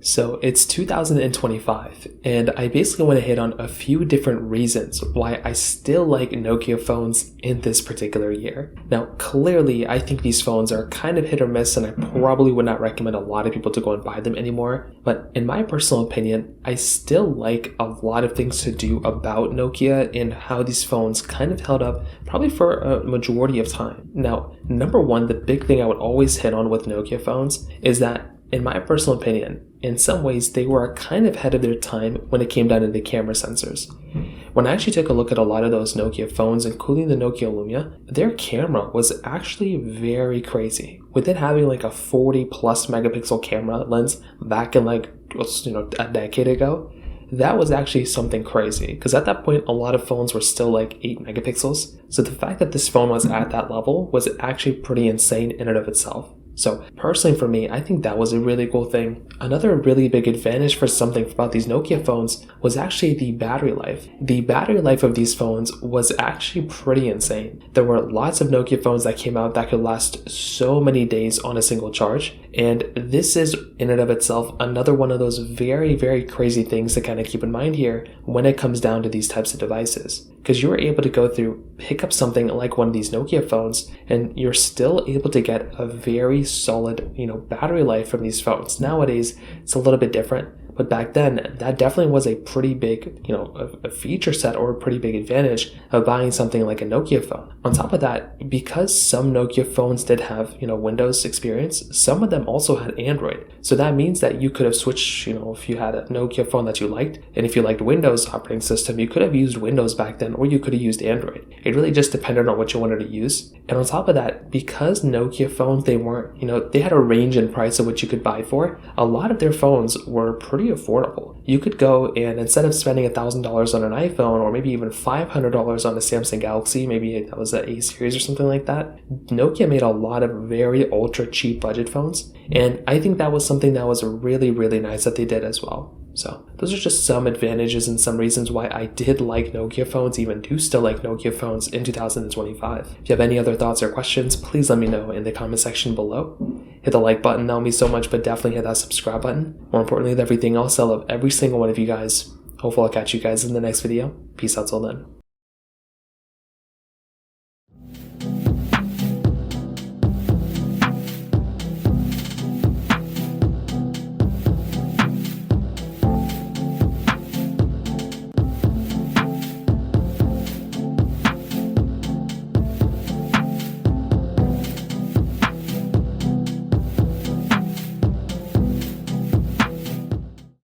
So it's 2025, and I basically want to hit on a few different reasons why I still like Nokia phones in this particular year. Now, clearly, I think these phones are kind of hit or miss, and I probably would not recommend a lot of people to go and buy them anymore. But in my personal opinion, I still like a lot of things to do about Nokia and how these phones kind of held up probably for a majority of time. Now, number one, the big thing I would always hit on with Nokia phones is that, in my personal opinion, in some ways, they were kind of ahead of their time when it came down to the camera sensors. When I actually took a look at a lot of those Nokia phones, including the Nokia Lumia, their camera was actually very crazy. With it having like a 40 plus megapixel camera lens back in like, a decade ago, that was actually something crazy, because at that point, a lot of phones were still like 8 megapixels. So the fact that this phone was at that level was actually pretty insane in and of itself. So personally for me, I think that was a really cool thing. Another really big advantage for something about these Nokia phones was actually the battery life. The battery life of these phones was actually pretty insane. There were lots of Nokia phones that came out that could last so many days on a single charge. And this is in and of itself another one of those very, very crazy things to kind of keep in mind here when it comes down to these types of devices. Because you were able to go through, pick up something like one of these Nokia phones, and you're still able to get a very solid, battery life from these phones. Nowadays, it's a little bit different. But back then, that definitely was a pretty big, a feature set or a pretty big advantage of buying something like a Nokia phone. On top of that, because some Nokia phones did have, Windows experience, some of them also had Android. So that means that you could have switched, if you had a Nokia phone that you liked, and if you liked Windows operating system, you could have used Windows back then, or you could have used Android. It really just depended on what you wanted to use. And on top of that, because Nokia phones, they weren't, they had a range in price of what you could buy for, a lot of their phones were pretty affordable. You could go and instead of spending $1,000 on an iPhone or maybe even $500 on a Samsung Galaxy, maybe that was the A series or something like that, Nokia made a lot of very ultra cheap budget phones. And I think that was something that was really, really nice that they did as well. So those are just some advantages and some reasons why I did like Nokia phones, even do still like Nokia phones in 2025. If you have any other thoughts or questions, please let me know in the comment section below. Hit the like button, that would mean so much, but definitely hit that subscribe button. More importantly than everything else, I love every single one of you guys. Hopefully I'll catch you guys in the next video. Peace out till then.